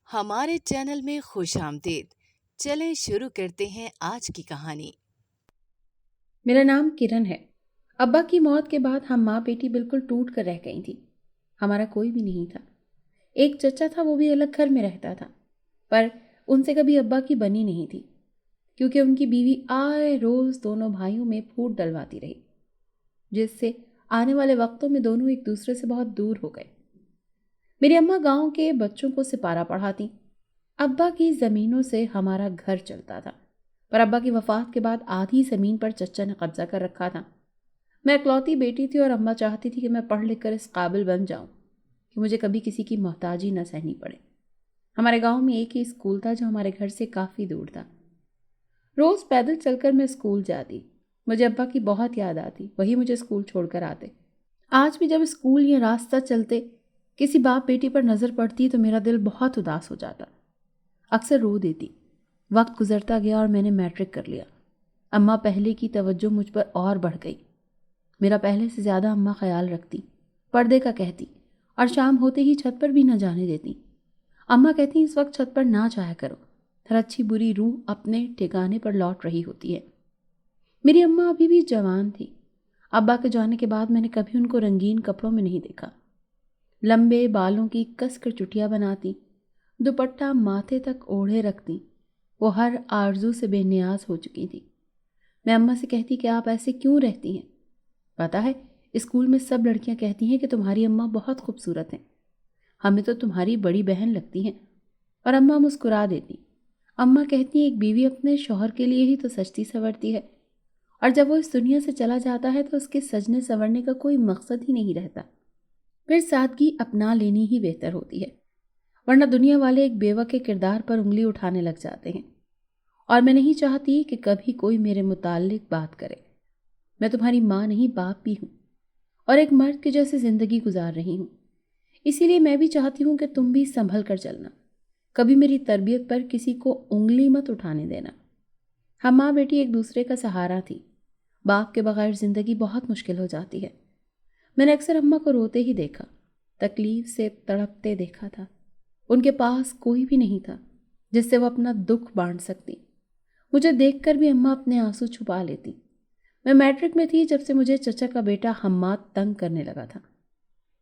ہمارے چینل میں خوش آمدید۔ چلیں شروع کرتے ہیں آج کی کہانی۔ میرا نام کرن ہے۔ ابا کی موت کے بعد ہم ماں بیٹی بالکل ٹوٹ کر رہ گئی تھی۔ ہمارا کوئی بھی نہیں تھا۔ ایک چچا تھا، وہ بھی الگ گھر میں رہتا تھا، پر ان سے کبھی ابا کی بنی نہیں تھی، کیونکہ ان کی بیوی آئے روز دونوں بھائیوں میں پھوٹ ڈلواتی رہی، جس سے آنے والے وقتوں میں دونوں ایک دوسرے سے بہت دور ہو گئے۔ میری اماں گاؤں کے بچوں کو سپارہ پڑھاتی۔ ابا کی زمینوں سے ہمارا گھر چلتا تھا، پر ابا کی وفات کے بعد آدھی زمین پر چچا نے قبضہ کر رکھا تھا۔ میں اکلوتی بیٹی تھی اور اماں چاہتی تھی کہ میں پڑھ لکھ کر اس قابل بن جاؤں کہ مجھے کبھی کسی کی محتاجی نہ سہنی پڑے۔ ہمارے گاؤں میں ایک ہی اسکول تھا جو ہمارے گھر سے کافی دور تھا۔ روز پیدل چل کر میں اسکول جاتی۔ مجھے ابا کی بہت یاد آتی، وہی مجھے اسکول چھوڑ کر آتے۔ آج بھی جب اسکول یا راستہ چلتے کسی باپ بیٹی پر نظر پڑتی تو میرا دل بہت اداس ہو جاتا، اکثر رو دیتی۔ وقت گزرتا گیا اور میں نے میٹرک کر لیا۔ اماں پہلے کی توجہ مجھ پر اور بڑھ گئی۔ میرا پہلے سے زیادہ اماں خیال رکھتی، پردے کا کہتی، اور شام ہوتے ہی چھت پر بھی نہ جانے دیتی۔ اماں کہتی اس وقت چھت پر نہ جایا کرو، ہر اچھی بری روح اپنے ٹھکانے پر لوٹ رہی ہوتی ہے۔ میری اماں ابھی بھی جوان تھی۔ ابا کے جانے کے بعد میں نے کبھی ان کو رنگین کپڑوں میں نہیں دیکھا۔ لمبے بالوں کی کس کر چٹیاں بناتی، دوپٹہ ماتھے تک اوڑھے رکھتی۔ وہ ہر آرزو سے بے نیاز ہو چکی تھی۔ میں اماں سے کہتی کہ آپ ایسے کیوں رہتی ہیں؟ پتا ہے، اسکول میں سب لڑکیاں کہتی ہیں کہ تمہاری اماں بہت خوبصورت ہیں، ہمیں تو تمہاری بڑی بہن لگتی ہیں۔ اور اماں مسکرا دیتی۔ اماں کہتی ہیں ایک بیوی اپنے شوہر کے لیے ہی تو سجتی سنورتی ہے، اور جب وہ اس دنیا سے چلا جاتا ہے تو اس کے سجنے سنورنے کا کوئی مقصد ہی نہیں رہتا، پھر سادگی اپنا لینی ہی بہتر ہوتی ہے، ورنہ دنیا والے ایک بیوہ کے کردار پر انگلی اٹھانے لگ جاتے ہیں۔ اور میں نہیں چاہتی کہ کبھی کوئی میرے متعلق بات کرے۔ میں تمہاری ماں نہیں، باپ بھی ہوں، اور ایک مرد کی جیسے زندگی گزار رہی ہوں۔ اسی لیے میں بھی چاہتی ہوں کہ تم بھی سنبھل کر چلنا، کبھی میری تربیت پر کسی کو انگلی مت اٹھانے دینا۔ ہم ماں بیٹی ایک دوسرے کا سہارا تھی۔ باپ کے بغیر زندگی بہت مشکل ہو جاتی ہے۔ میں نے اکثر اماں کو روتے ہی دیکھا، تکلیف سے تڑپتے دیکھا تھا۔ ان کے پاس کوئی بھی نہیں تھا جس سے وہ اپنا دکھ بانٹ سکتی۔ مجھے دیکھ کر بھی اماں اپنے آنسو چھپا لیتی۔ میں میٹرک میں تھی جب سے مجھے چچا کا بیٹا حماد تنگ کرنے لگا تھا۔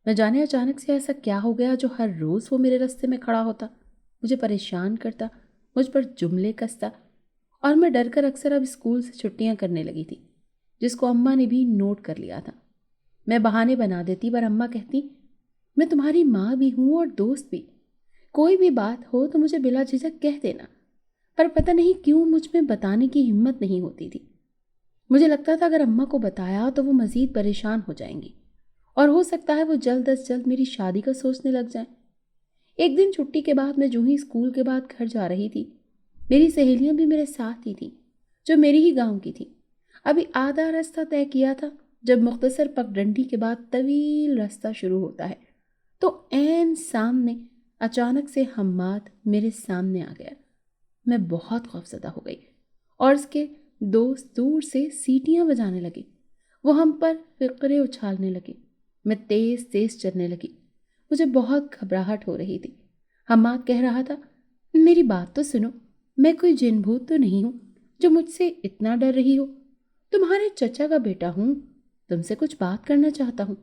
نہ جانے اچانک سے ایسا کیا ہو گیا جو ہر روز وہ میرے راستے میں کھڑا ہوتا، مجھے پریشان کرتا، مجھ پر جملے کستا، اور میں ڈر کر اکثر اب اسکول سے چھٹیاں کرنے لگی تھی، جس کو اماں نے بھی نوٹ کر لیا تھا۔ میں بہانے بنا دیتی، پر اماں کہتی میں تمہاری ماں بھی ہوں اور دوست بھی، کوئی بھی بات ہو تو مجھے بلا جھجک کہہ دینا۔ پر پتہ نہیں کیوں مجھ میں بتانے کی ہمت نہیں ہوتی تھی۔ مجھے لگتا تھا اگر اماں کو بتایا تو وہ مزید پریشان ہو جائیں گی، اور ہو سکتا ہے وہ جلد از جلد میری شادی کا سوچنے لگ جائیں۔ ایک دن چھٹی کے بعد میں جو ہی اسکول کے بعد گھر جا رہی تھی، میری سہیلیاں بھی میرے ساتھ ہی تھیں، جو میری ہی گاؤں کی تھیں۔ ابھی آدھا راستہ طے کیا تھا جب مختصر پگ ڈنڈی کے بعد طویل راستہ شروع ہوتا ہے تو عین سامنے اچانک سے حماد میرے سامنے آ گیا۔ میں بہت خوفزدہ ہو گئی، اور اس کے دوست دور سے سیٹیاں بجانے لگے۔ وہ ہم پر فقرے اچھالنے لگے۔ میں تیز تیز چلنے لگی۔ مجھے بہت گھبراہٹ ہو رہی تھی۔ حماد کہہ رہا تھا میری بات تو سنو، میں کوئی جن بھوت تو نہیں ہوں جو مجھ سے اتنا ڈر رہی ہو، تمہارے چچا کا بیٹا ہوں، تم سے کچھ بات کرنا چاہتا ہوں۔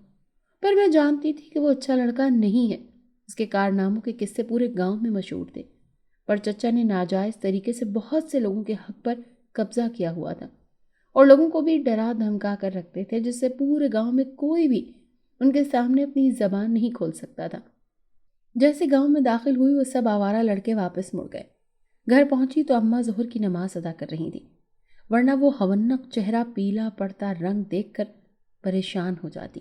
پر میں جانتی تھی کہ وہ اچھا لڑکا نہیں ہے۔ اس کے کارناموں کے قصے پورے گاؤں میں مشہور تھے، پر چچا نے ناجائز طریقے سے بہت سے لوگوں کے حق پر قبضہ کیا ہوا تھا، اور لوگوں کو بھی ڈرا دھمکا کر رکھتے تھے، جس سے پورے گاؤں میں کوئی بھی ان کے سامنے اپنی زبان نہیں کھول سکتا تھا۔ جیسے گاؤں میں داخل ہوئی وہ سب آوارہ لڑکے واپس مڑ گئے۔ گھر پہنچی تو اماں ظہر کی نماز ادا کر رہی تھی، ورنہ وہ ہونق چہرہ پیلا پڑتا رنگ دیکھ کر پریشان ہو جاتی۔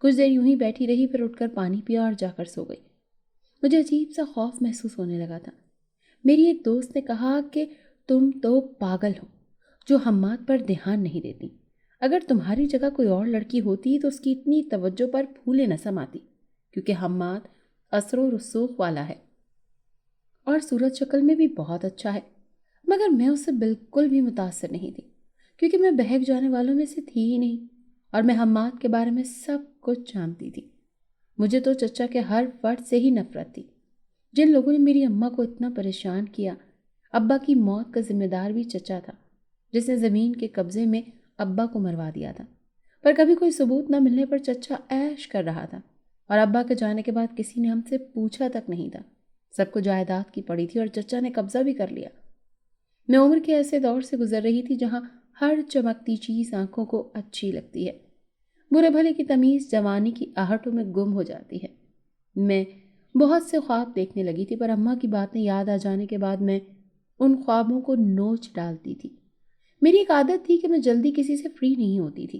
کچھ دیر یوں ہی بیٹھی رہی، پھر اٹھ کر پانی پیا اور جا کر سو گئی۔ مجھے عجیب سا خوف محسوس ہونے لگا تھا۔ میری ایک دوست نے کہا کہ تم تو پاگل ہو جو حماد پر دھیان نہیں دیتی۔ اگر تمہاری جگہ کوئی اور لڑکی ہوتی تو اس کی اتنی توجہ پر پھولے نہ سماتی، کیونکہ حماد اثر و رسوخ والا ہے اور صورت شکل میں بھی بہت اچھا ہے۔ مگر میں اس سے بالکل بھی متاثر نہیں تھی، کیونکہ میں بہک جانے والوں میں سے تھی ہی نہیں، اور میں حماد کے بارے میں سب کچھ جانتی تھی۔ مجھے تو چچا کے ہر فرد سے ہی نفرت تھی۔ جن لوگوں نے میری اماں کو اتنا پریشان کیا، ابا کی موت کا ذمہ دار بھی چچا تھا، جس نے زمین کے قبضے میں ابا کو مروا دیا تھا۔ پر کبھی کوئی ثبوت نہ ملنے پر چچا عیش کر رہا تھا، اور ابا کے جانے کے بعد کسی نے ہم سے پوچھا تک نہیں تھا۔ سب کو جائیداد کی پڑی تھی اور چچا نے قبضہ بھی کر لیا۔ میں عمر کے ایسے دور سے گزر رہی تھی جہاں ہر چمکتی چیز آنکھوں کو اچھی لگتی ہے، برے بھلے کی تمیز جوانی کی آہٹوں میں گم ہو جاتی ہے۔ میں بہت سے خواب دیکھنے لگی تھی، پر اماں کی باتیں یاد آ جانے کے بعد میں ان خوابوں کو نوچ ڈالتی تھی۔ میری ایک عادت تھی کہ میں جلدی کسی سے فری نہیں ہوتی تھی،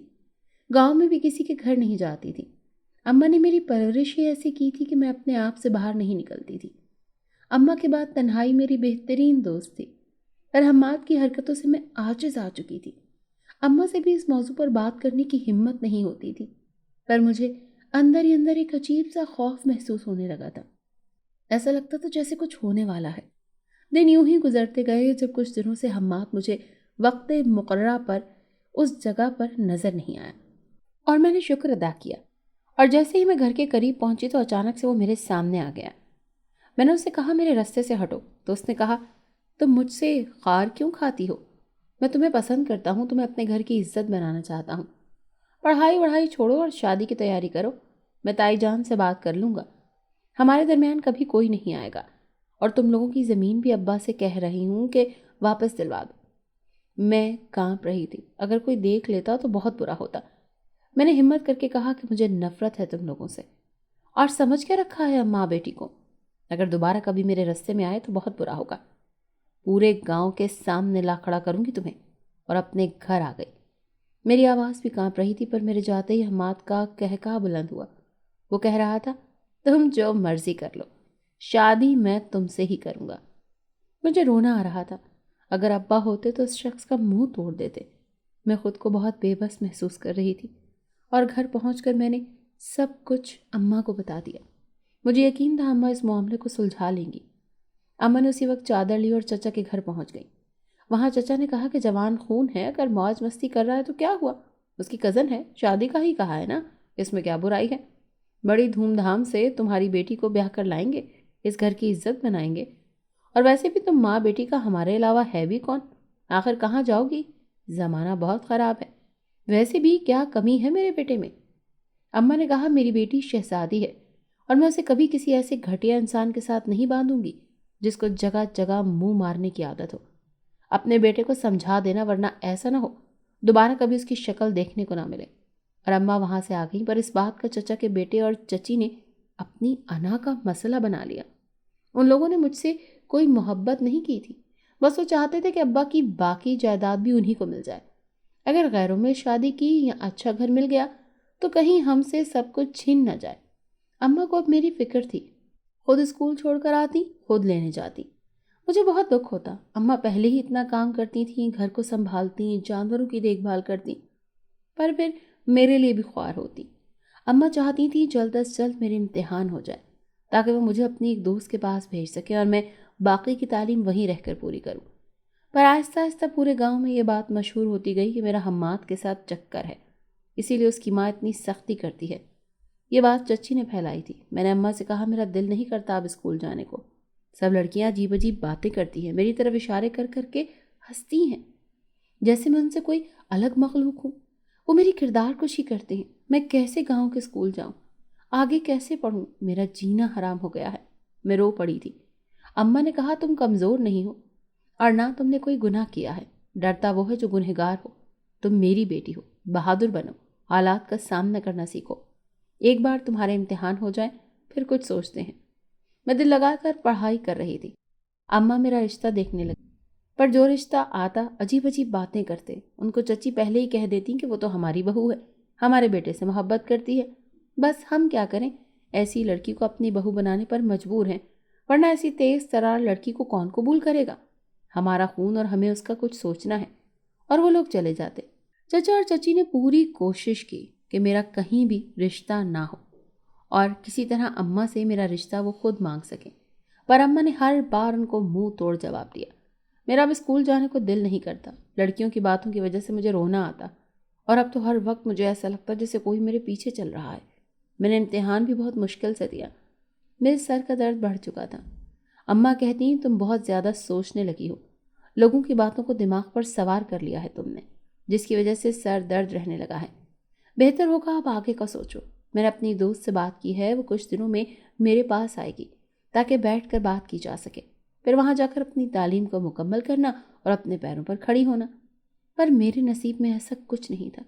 گاؤں میں بھی کسی کے گھر نہیں جاتی تھی۔ اماں نے میری پرورش ہی ایسی کی تھی کہ میں اپنے آپ سے باہر نہیں نکلتی تھی۔ اماں کے بعد تنہائی میری بہترین دوست تھی، پر حماد کی حرکتوں سے میں عاجز آ چکی تھی۔ اماں سے بھی اس موضوع پر بات کرنے کی ہمت نہیں ہوتی تھی، پر مجھے اندر ہی اندر ایک عجیب سا خوف محسوس ہونے لگا تھا۔ ایسا لگتا تھا جیسے کچھ ہونے والا ہے۔ دن یوں ہی گزرتے گئے جب کچھ دنوں سے حماد مجھے وقت مقررہ پر اس جگہ پر نظر نہیں آیا، اور میں نے شکر ادا کیا۔ اور جیسے ہی میں گھر کے قریب پہنچی تو اچانک سے وہ میرے سامنے آ گیا۔ میں نے اس سے کہا میرے راستے سے ہٹو، تو اس نے کہا تم مجھ سے خار کیوں کھاتی ہو؟ میں تمہیں پسند کرتا ہوں، تمہیں اپنے گھر کی عزت بنانا چاہتا ہوں۔ پڑھائی چھوڑو اور شادی کی تیاری کرو، میں تائی جان سے بات کر لوں گا، ہمارے درمیان کبھی کوئی نہیں آئے گا، اور تم لوگوں کی زمین بھی ابا سے کہہ رہی ہوں کہ واپس دلوا دو۔ میں کانپ رہی تھی، اگر کوئی دیکھ لیتا تو بہت برا ہوتا۔ میں نے ہمت کر کے کہا کہ مجھے نفرت ہے تم لوگوں سے، اور سمجھ کے رکھا ہے ماں بیٹی کو، اگر دوبارہ کبھی میرے راستے میں آئے تو بہت برا ہوگا، پورے گاؤں کے سامنے لا کھڑا کروں گی تمہیں، اور اپنے گھر آ گئی۔ میری آواز بھی کانپ رہی تھی، پر میرے جاتے ہی حماد کا کہکہا بلند ہوا۔ وہ کہہ رہا تھا تم جو مرضی کر لو، شادی میں تم سے ہی کروں گا۔ مجھے رونا آ رہا تھا، اگر ابا ہوتے تو اس شخص کا منہ توڑ دیتے۔ میں خود کو بہت بے بس محسوس کر رہی تھی، اور گھر پہنچ کر میں نے سب کچھ اماں کو بتا دیا۔ مجھے یقین تھا اماں اس معاملے کو سلجھا لیں گی۔ اماں نے اسی وقت چادر لی اور چچا کے گھر پہنچ گئی۔ وہاں چچا نے کہا کہ جوان خون ہے، اگر موج مستی کر رہا ہے تو کیا ہوا، اس کی کزن ہے، شادی کا ہی کہا ہے نا، اس میں کیا برائی ہے؟ بڑی دھوم دھام سے تمہاری بیٹی کو بیاہ کر لائیں گے، اس گھر کی عزت بنائیں گے، اور ویسے بھی تم ماں بیٹی کا ہمارے علاوہ ہے بھی کون؟ آخر کہاں جاؤ گی؟ زمانہ بہت خراب ہے، ویسے بھی کیا کمی ہے میرے بیٹے میں؟ اماں نے کہا میری بیٹی شہزادی ہے، اور میں اسے کبھی کسی ایسے گھٹیا انسان کے ساتھ نہیں باندھوں گی جس کو جگہ جگہ منہ مارنے کی عادت ہو۔ اپنے بیٹے کو سمجھا دینا، ورنہ ایسا نہ ہو دوبارہ کبھی اس کی شکل دیکھنے کو نہ ملے۔ اور اماں وہاں سے آ گئیں، پر اس بات کا چچا کے بیٹے اور چچی نے اپنی انا کا مسئلہ بنا لیا۔ ان لوگوں نے مجھ سے کوئی محبت نہیں کی تھی، بس وہ چاہتے تھے کہ ابا کی باقی جائیداد بھی انہی کو مل جائے۔ اگر غیروں میں شادی کی یا اچھا گھر مل گیا تو کہیں ہم سے سب کچھ چھین نہ جائے۔ اماں کو اب میری فکر تھی، خود اسکول چھوڑ کر آتی، خود لینے جاتی۔ مجھے بہت دکھ ہوتا، اماں پہلے ہی اتنا کام کرتی تھیں، گھر کو سنبھالتی، جانوروں کی دیکھ بھال کرتی، پر پھر میرے لیے بھی خوار ہوتی۔ اماں چاہتی تھیں جلد از جلد میرے امتحان ہو جائے، تاکہ وہ مجھے اپنی ایک دوست کے پاس بھیج سکے اور میں باقی کی تعلیم وہیں رہ کر پوری کروں۔ پر آہستہ آہستہ پورے گاؤں میں یہ بات مشہور ہوتی گئی کہ میرا حماد کے ساتھ چکر ہے، اسی لیے اس کی ماں اتنی سختی کرتی ہے۔ یہ بات چچی نے پھیلائی تھی۔ میں نے اماں سے کہا میرا دل نہیں کرتا اب اسکول جانے کو، سب لڑکیاں عجیب عجیب باتیں کرتی ہیں، میری طرف اشارے کر کر کے ہنستی ہیں، جیسے میں ان سے کوئی الگ مخلوق ہوں۔ وہ میری کردار کشی کرتے ہیں، میں کیسے گاؤں کے اسکول جاؤں، آگے کیسے پڑھوں، میرا جینا حرام ہو گیا ہے۔ میں رو پڑی تھی۔ اماں نے کہا تم کمزور نہیں ہو، اور نہ تم نے کوئی گناہ کیا ہے، ڈرتا وہ ہے جو گنہگار ہو۔ تم میری بیٹی ہو، بہادر بنو، حالات کا سامنا کرنا سیکھو، ایک بار تمہارے امتحان ہو جائیں پھر کچھ سوچتے ہیں۔ میں دل لگا کر پڑھائی کر رہی تھی۔ اماں میرا رشتہ دیکھنے لگی، پر جو رشتہ آتا عجیب عجیب باتیں کرتے۔ ان کو چچی پہلے ہی کہہ دیتی کہ وہ تو ہماری بہو ہے، ہمارے بیٹے سے محبت کرتی ہے، بس ہم کیا کریں، ایسی لڑکی کو اپنی بہو بنانے پر مجبور ہیں، ورنہ ایسی تیز ترار لڑکی کو کون قبول کرے گا؟ ہمارا خون اور ہمیں اس کا کچھ سوچنا ہے۔ اور وہ لوگ چلے جاتے۔ چچا اور چچی نے پوری کوشش کی کہ میرا کہیں بھی رشتہ نہ ہو، اور کسی طرح اماں سے میرا رشتہ وہ خود مانگ سکیں، پر اماں نے ہر بار ان کو منہ توڑ جواب دیا۔ میرا اب اسکول جانے کو دل نہیں کرتا، لڑکیوں کی باتوں کی وجہ سے مجھے رونا آتا، اور اب تو ہر وقت مجھے ایسا لگتا جیسے کوئی میرے پیچھے چل رہا ہے۔ میں نے امتحان بھی بہت مشکل سے دیا، میرے سر کا درد بڑھ چکا تھا، اماں کہتی ہیں تم بہت زیادہ سوچنے لگی ہو، لوگوں کی باتوں کو دماغ پر سوار کر لیا ہے تم نے، جس کی وجہ سے سر درد رہنے لگا ہے۔ بہتر ہوگا اب آگے کا سوچو۔ میں نے اپنی دوست سے بات کی ہے، وہ کچھ دنوں میں میرے پاس آئے گی تاکہ بیٹھ کر بات کی جا سکے، پھر وہاں جا کر اپنی تعلیم کو مکمل کرنا اور اپنے پیروں پر کھڑی ہونا۔ پر میرے نصیب میں ایسا کچھ نہیں تھا۔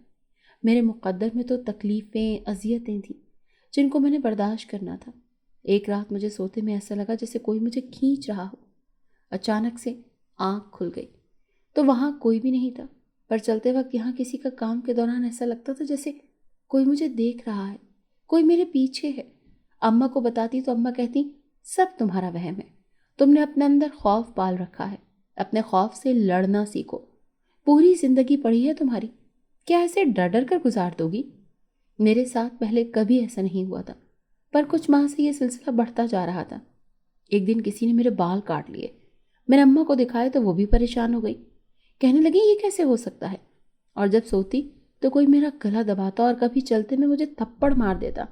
میرے مقدر میں تو تکلیفیں، اذیتیں تھیں جن کو میں نے برداشت کرنا تھا۔ ایک رات مجھے سوتے میں ایسا لگا جیسے کوئی مجھے کھینچ رہا ہو۔ اچانک سے آنکھ کھل گئی تو وہاں کوئی بھی نہیں تھا، پر چلتے وقت یہاں کسی کا کام کے دوران ایسا لگتا تھا جیسے کوئی مجھے دیکھ رہا ہے، کوئی میرے پیچھے ہے۔ اماں کو بتاتی تو اماں کہتی سب تمہارا وہم ہے، تم نے اپنے اندر خوف پال رکھا ہے، اپنے خوف سے لڑنا سیکھو، پوری زندگی پڑی ہے تمہاری، کیا ایسے ڈر ڈر کر گزار دو گی؟ میرے ساتھ پہلے کبھی ایسا نہیں ہوا تھا، پر کچھ ماہ سے یہ سلسلہ بڑھتا جا رہا تھا۔ ایک دن کسی نے میرے بال کاٹ لیے، میں نے اماں کو دکھائے تو وہ بھی پریشان ہو گئی، کہنے لگی یہ کیسے ہو سکتا ہے؟ اور جب سوتی تو کوئی میرا گلا دباتا اور کبھی چلتے میں مجھے تھپڑ مار دیتا،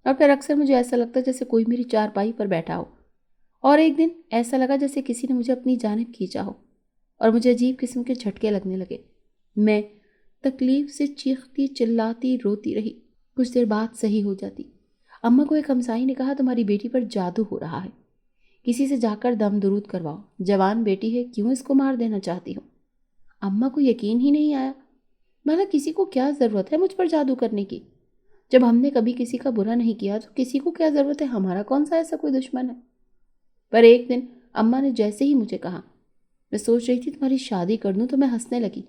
اور پھر اکثر مجھے ایسا لگتا جیسے کوئی میری چارپائی پر بیٹھا ہو۔ اور ایک دن ایسا لگا جیسے کسی نے مجھے اپنی جانب کھینچا ہو اور مجھے عجیب قسم کے جھٹکے لگنے لگے۔ میں تکلیف سے چیختی چلاتی روتی رہی، کچھ دیر بعد صحیح ہو جاتی۔ اماں کو ایک ہمسائی نے کہا تمہاری بیٹی پر جادو ہو رہا ہے، کسی سے جا کر دم درود کرواؤ، جوان بیٹی ہے کیوں اس کو مار دینا چاہتی ہو؟ اماں کو یقین ہی نہیں آیا، بھلا کسی کو کیا ضرورت ہے مجھ پر جادو کرنے کی؟ جب ہم نے کبھی کسی کا برا نہیں کیا تو کسی کو کیا ضرورت ہے، ہمارا کون سا ایسا کوئی دشمن ہے؟ پر ایک دن اماں نے جیسے ہی مجھے کہا، میں سوچ رہی تھی تمہاری شادی کر دوں تو میں ہنسنے لگی،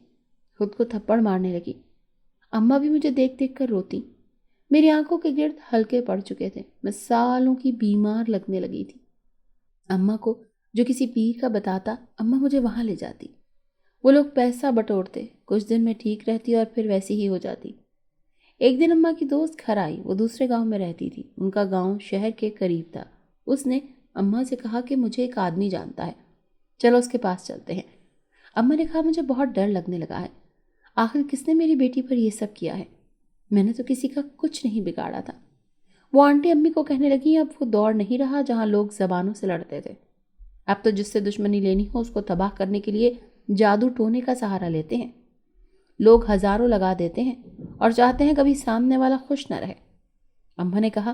خود کو تھپڑ مارنے لگی۔ اماں بھی مجھے دیکھ دیکھ کر روتی، میری آنکھوں کے گرد ہلکے پڑ چکے تھے، میں سالوں کی بیمار لگنے لگی تھی۔ اماں کو جو کسی پیر کا بتاتا، اماں مجھے وہاں لے جاتی، وہ لوگ پیسہ بٹورتے، کچھ دن میں ٹھیک رہتی اور پھر ویسی ہی ہو جاتی۔ ایک دن اماں کی دوست گھر آئی، وہ دوسرے گاؤں میں رہتی تھی، ان کا گاؤں شہر کے قریب تھا۔ اس نے اماں سے کہا کہ مجھے ایک آدمی جانتا ہے، چلو اس کے پاس چلتے ہیں۔ اماں نے کہا مجھے بہت ڈر لگنے لگا ہے، آخر کس نے میری بیٹی پر یہ سب کیا ہے؟ میں نے تو کسی کا کچھ نہیں بگاڑا تھا۔ وہ آنٹی امی کو کہنے لگی اب وہ دور نہیں رہا جہاں لوگ زبانوں سے لڑتے تھے، اب تو جس سے دشمنی لینی ہو اس کو تباہ کرنے کے لیے جادو ٹونے کا سہارا لیتے ہیں، لوگ ہزاروں لگا دیتے ہیں اور چاہتے ہیں کبھی سامنے والا خوش نہ رہے۔ اماں نے کہا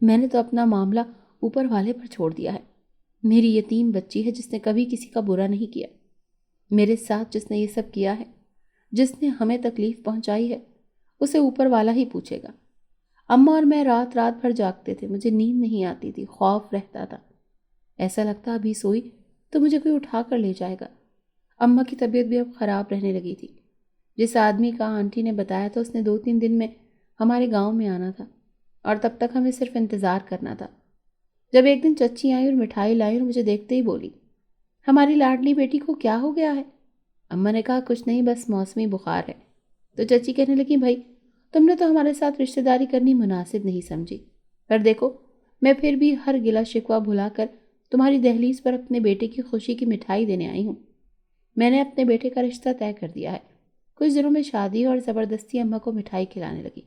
میں نے تو اپنا معاملہ اوپر والے پر چھوڑ دیا ہے، میری یتیم بچی ہے جس نے کبھی کسی کا برا نہیں کیا، میرے ساتھ جس نے یہ سب کیا ہے، جس نے ہمیں تکلیف پہنچائی ہے، اسے اوپر والا ہی پوچھے گا۔ اماں اور میں رات رات بھر جاگتے تھے، مجھے نیند نہیں آتی تھی، خوف رہتا تھا، ایسا لگتا ابھی سوئی تو مجھے کوئی اٹھا کر لے جائے گا۔ اماں کی طبیعت بھی اب خراب رہنے لگی تھی۔ جس آدمی کا آنٹی نے بتایا تھا اس نے 2-3 دن میں ہمارے گاؤں میں آنا تھا اور تب تک ہمیں صرف انتظار کرنا تھا۔ جب ایک دن چچی آئی اور مٹھائی لائی اور مجھے دیکھتے ہی بولی ہماری لاڈلی بیٹی کو کیا ہو گیا ہے؟ اماں نے کہا کچھ نہیں، بس موسمی بخار ہے۔ تو چچی کہنے لگی بھائی تم نے تو ہمارے ساتھ رشتہ داری کرنی مناسب نہیں سمجھی، پر دیکھو میں پھر بھی ہر گلا شکوہ بھلا کر تمہاری دہلیز پر اپنے بیٹے کی خوشی کی مٹھائی دینے آئی ہوں۔ میں نے اپنے بیٹے کا رشتہ طے کر دیا ہے۔ کچھ دنوں میں شادی اور زبردستی اماں کو مٹھائی کھلانے لگی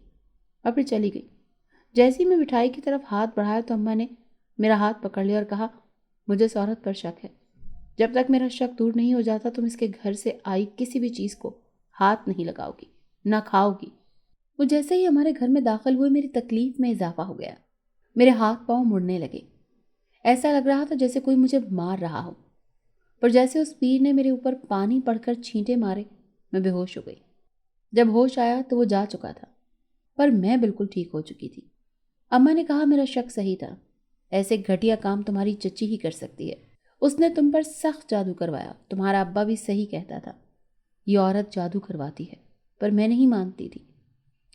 اور پھر چلی گئی۔ جیسے ہی میں مٹھائی کی طرف ہاتھ بڑھایا تو اماں نے میرا ہاتھ پکڑ لیا اور کہا مجھے اس عورت پر شک ہے، جب تک میرا شک دور نہیں ہو جاتا تم اس کے گھر سے آئی کسی بھی چیز کو ہاتھ نہیں لگاؤ گی، نہ کھاؤ گی۔ وہ جیسے ہی ہمارے گھر میں داخل ہوئے میری تکلیف میں اضافہ ہو گیا، میرے ہاتھ پاؤں مڑنے لگے، ایسا لگ رہا تھا جیسے کوئی مجھے مار رہا ہو۔ پر جیسے اس پیر نے میرے اوپر پانی پڑ کر چھینٹے مارے میں بے ہوش ہو گئی۔ جب ہوش آیا تو وہ جا چکا تھا، پر میں بالکل ٹھیک ہو چکی تھی۔ اماں نے کہا میرا شک صحیح تھا، ایسے گھٹیا کام تمہاری چچی ہی کر سکتی ہے، اس نے تم پر سخت جادو کروایا، تمہارا ابا بھی صحیح کہتا تھا، یہ عورت جادو کرواتی ہے۔ پر میں نہیں مانتی تھی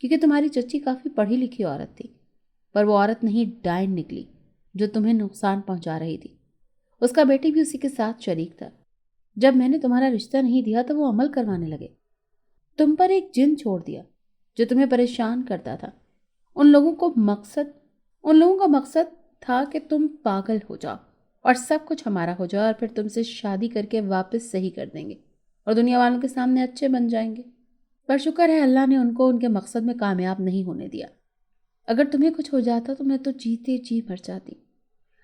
کیونکہ تمہاری چچی کافی پڑھی لکھی عورت تھی، پر وہ عورت نہیں ڈائن نکلی جو تمہیں نقصان پہنچا رہی تھی۔ اس کا بیٹی بھی اسی کے ساتھ شریک تھا۔ جب میں نے تمہارا رشتہ نہیں دیا تو وہ عمل کروانے لگے، تم پر ایک جن چھوڑ دیا جو تمہیں پریشان کرتا تھا۔ ان لوگوں کا مقصد تھا کہ تم پاگل ہو جاؤ اور سب کچھ ہمارا ہو جائے اور پھر تم سے شادی کر کے واپس صحیح کر دیں گے اور دنیا والوں کے سامنے اچھے بن جائیں گے۔ پر شکر ہے اللہ نے ان کو ان کے مقصد میں کامیاب نہیں ہونے دیا۔ اگر تمہیں کچھ ہو جاتا تو میں تو جیتے جی مر جاتی۔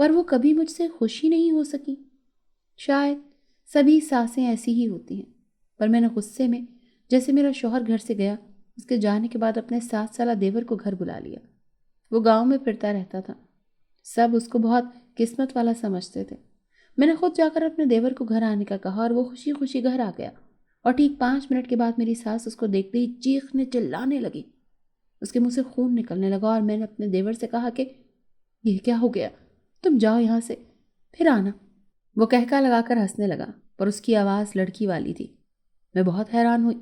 پر وہ کبھی مجھ سے خوشی نہیں ہو سکی۔ شاید سبھی ساسیں ایسی ہی ہوتی ہیں، پر میں نے غصے میں جیسے میرا شوہر گھر سے گیا، اس کے جانے کے بعد اپنے 7 سالہ دیور کو گھر بلا لیا۔ وہ گاؤں میں پھرتا رہتا تھا، سب اس کو بہت قسمت والا سمجھتے تھے۔ میں نے خود جا کر اپنے دیور کو گھر آنے کا کہا اور وہ خوشی خوشی گھر آ گیا، اور ٹھیک 5 منٹ کے بعد میری ساس اس کو دیکھتے ہی چیخنے چلانے لگی۔ اس کے منہ سے خون نکلنے لگا اور میں نے اپنے دیور سے کہا کہ یہ کیا ہو گیا، تم جاؤ یہاں سے، پھر آنا۔ وہ کہکا لگا کر ہنسنے لگا، پر اس کی آواز لڑکی والی تھی۔ میں بہت حیران ہوئی،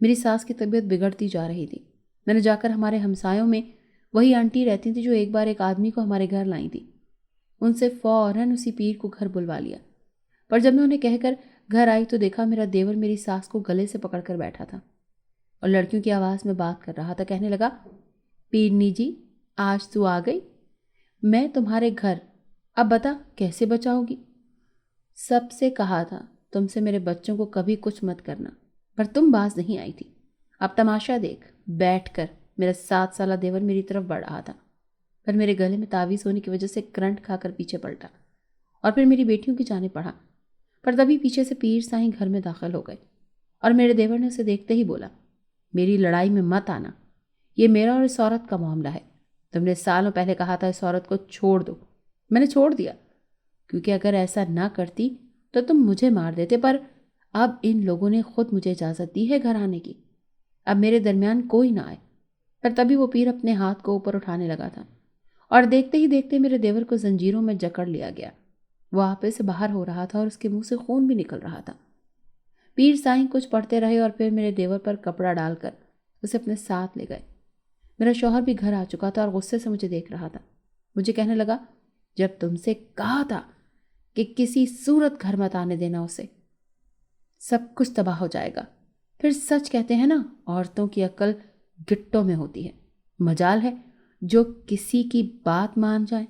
میری ساس کی طبیعت بگڑتی جا رہی تھی۔ میں نے جا کر ہمارے ہمسایوں میں وہی آنٹی رہتی تھی جو ایک بار ایک آدمی کو ہمارے گھر لائی تھی، ان سے فوراً اسی پیر کو گھر بلوا لیا۔ پر جب میں انہیں کہہ کر گھر آئی تو دیکھا میرا دیور میری ساس کو گلے سے پکڑ کر بیٹھا تھا اور لڑکیوں کی آواز میں بات کر رہا تھا۔ کہنے لگا، پیرنی جی، آج تو آ گئی، میں تمہارے گھر، اب بتا کیسے بچاؤ گی؟ سب سے کہا تھا تم سے میرے بچوں کو کبھی کچھ مت کرنا، پر تم باز نہیں آئی تھی۔ اب تماشا دیکھ۔ بیٹھ کر میرا 7 سالہ دیور میری طرف بڑھ رہا تھا، پر میرے گلے میں تعویذ ہونے کی وجہ سے کرنٹ کھا کر پیچھے پلٹا اور پھر میری بیٹیوں کی جانب پڑھا۔ پر تبھی پیچھے سے پیر سائیں گھر میں داخل ہو گئے اور میرے دیور نے اسے دیکھتے ہی بولا، میری لڑائی میں مت آنا، یہ میرا اور اس عورت کا معاملہ ہے۔ تم نے سالوں پہلے کہا تھا اس عورت کو چھوڑ دو، میں نے چھوڑ دیا، کیونکہ اگر ایسا نہ کرتی تو تم مجھے مار دیتے، پر اب ان لوگوں نے خود مجھے اجازت دی ہے گھر آنے کی، اب میرے درمیان کوئی نہ آئے۔ پر تبھی وہ پیر اپنے ہاتھ کو اوپر اٹھانے لگا تھا اور دیکھتے ہی دیکھتے میرے دیور کو زنجیروں میں جکڑ لیا گیا۔ وہ آپے سے باہر ہو رہا تھا اور اس کے منہ سے خون بھی نکل رہا تھا۔ پیر سائیں کچھ پڑھتے رہے اور پھر میرے دیور پر کپڑا ڈال کر اسے اپنے ساتھ لے گئے۔ میرا شوہر بھی گھر آ چکا تھا اور غصے سے مجھے دیکھ رہا تھا۔ مجھے کہنے لگا، جب تم سے کہا تھا کہ کسی صورت گھر مت آنے دینا اسے، سب کچھ تباہ ہو جائے گا۔ پھر سچ کہتے ہیں نا، عورتوں کی عقل گٹوں میں ہوتی ہے، مجال ہے جو کسی کی بات مان جائے۔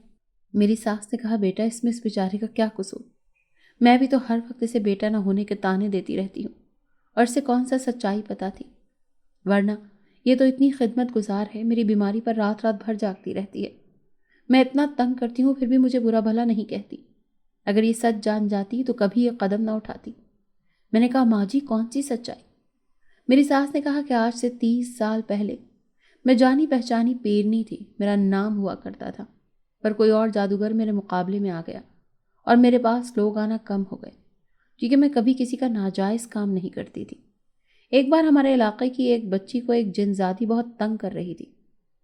میری ساس نے کہا، بیٹا اس میں اس بیچارے کا کیا قصور، میں بھی تو ہر وقت اسے بیٹا نہ ہونے کے تانے دیتی رہتی ہوں، اور اسے کون سا سچائی پتا تھی، ورنہ یہ تو اتنی خدمت گزار ہے، میری بیماری پر رات رات بھر جاگتی رہتی ہے، میں اتنا تنگ کرتی ہوں پھر بھی مجھے برا بھلا نہیں کہتی، اگر یہ سچ جان جاتی تو کبھی یہ قدم نہ اٹھاتی۔ میں نے کہا، ماں جی کون سی سچائی؟ میری ساس نے کہا کہ آج سے 30 سال پہلے میں جانی پہچانی پیرنی تھی، میرا نام ہوا کرتا تھا، پر کوئی اور جادوگر میرے مقابلے میں آ گیا اور میرے پاس لوگ آنا کم ہو گئے، کیونکہ میں کبھی کسی کا ناجائز کام نہیں کرتی تھی۔ ایک بار ہمارے علاقے کی ایک بچی کو ایک جنزادی بہت تنگ کر رہی تھی،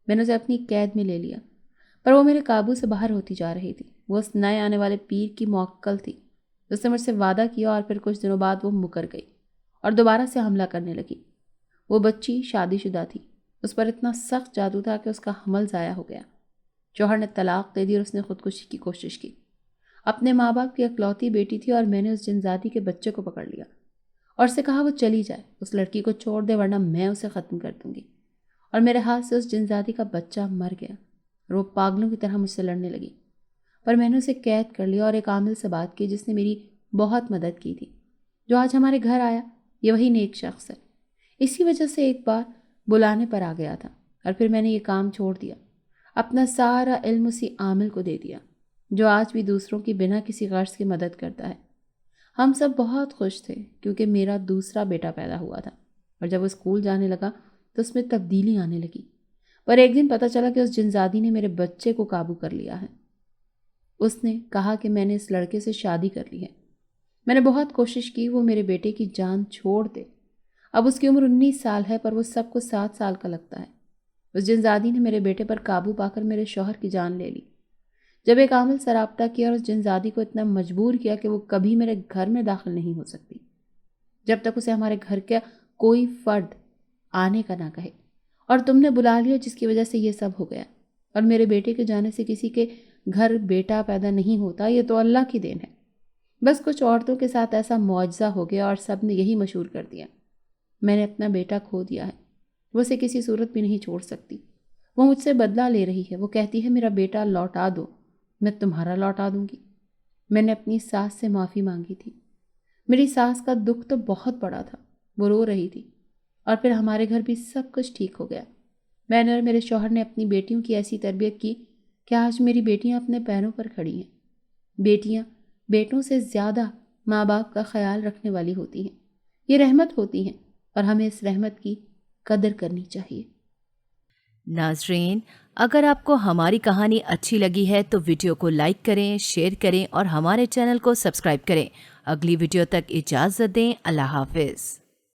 میں نے اسے اپنی قید میں لے لیا، پر وہ میرے قابو سے باہر ہوتی جا رہی تھی۔ وہ اس نئے آنے والے پیر کی موکل تھی، اس نے مجھ سے وعدہ کیا اور پھر کچھ دنوں بعد وہ مکر گئی اور دوبارہ سے حملہ کرنے لگی۔ وہ بچی شادی شدہ تھی، اس پر اتنا سخت جادو تھا کہ اس کا حمل ضائع ہو گیا، شوہر نے طلاق دے دی اور اس نے خودکشی کی کوشش کی۔ اپنے ماں باپ کی اکلوتی بیٹی تھی اور میں نے اس جنزادی کے بچے کو پکڑ لیا اور اسے کہا وہ چلی جائے، اس لڑکی کو چھوڑ دے ورنہ میں اسے ختم کر دوں گی، اور میرے ہاتھ سے اس جنزادی کا بچہ مر گیا اور وہ پاگلوں کی طرح مجھ سے لڑنے لگی، پر میں نے اسے قید کر لیا اور ایک عامل سے بات کی جس نے میری بہت مدد کی تھی، جو آج ہمارے گھر آیا، یہ وہی نیک شخص ہے۔ اسی وجہ سے ایک بار بلانے پر آ گیا تھا اور پھر میں نے یہ کام چھوڑ دیا، اپنا سارا علم اسی عامل کو دے دیا جو آج بھی دوسروں کی بنا کسی غرض کی مدد کرتا ہے۔ ہم سب بہت خوش تھے کیونکہ میرا دوسرا بیٹا پیدا ہوا تھا، اور جب وہ اسکول جانے لگا تو اس میں تبدیلی آنے لگی، پر ایک دن پتہ چلا کہ اس جنزادی نے میرے بچے کو قابو کر لیا ہے۔ اس نے کہا کہ میں نے اس لڑکے سے شادی کر لی ہے۔ میں نے بہت کوشش کی وہ میرے بیٹے کی جان چھوڑ دے، اب اس کی عمر 19 سال ہے پر وہ سب کو 7 سال کا لگتا ہے۔ اس جنزادی نے میرے بیٹے پر قابو پا کر میرے شوہر کی جان لے لی۔ جب ایک عامل سے رابطہ کیا اور اس جنزادی کو اتنا مجبور کیا کہ وہ کبھی میرے گھر میں داخل نہیں ہو سکتی جب تک اسے ہمارے گھر کا کوئی فرد آنے کا نہ کہے، اور تم نے بلا لیا جس کی وجہ سے یہ سب ہو گیا، اور میرے بیٹے کے جانے سے کسی کے گھر بیٹا پیدا نہیں ہوتا، یہ تو اللہ کی دین ہے۔ بس کچھ عورتوں کے ساتھ ایسا معجزہ ہو گیا اور سب نے یہی مشہور کر دیا۔ میں نے اپنا بیٹا کھو دیا ہے، وہ اسے کسی صورت بھی نہیں چھوڑ سکتی، وہ مجھ سے بدلہ لے رہی ہے، وہ کہتی ہے میرا بیٹا لوٹا دو، میں تمہارا لوٹا دوں گی۔ میں نے اپنی ساس سے معافی مانگی تھی۔ میری ساس کا دکھ تو بہت بڑا تھا، وہ رو رہی تھی، اور پھر ہمارے گھر بھی سب کچھ ٹھیک ہو گیا۔ میں نے اور میرے شوہر نے اپنی بیٹیوں کی ایسی تربیت کی کہ آج میری بیٹیاں اپنے پیروں پر کھڑی ہیں۔ بیٹیاں بیٹوں سے زیادہ ماں باپ کا خیال رکھنے والی ہوتی ہیں۔ یہ رحمت ہوتی ہیں اور ہمیں اس رحمت کی قدر کرنی چاہیے۔ ناظرین، اگر آپ کو ہماری کہانی اچھی لگی ہے تو ویڈیو کو لائک کریں، شیئر کریں اور ہمارے چینل کو سبسکرائب کریں۔ اگلی ویڈیو تک اجازت دیں۔ اللہ حافظ۔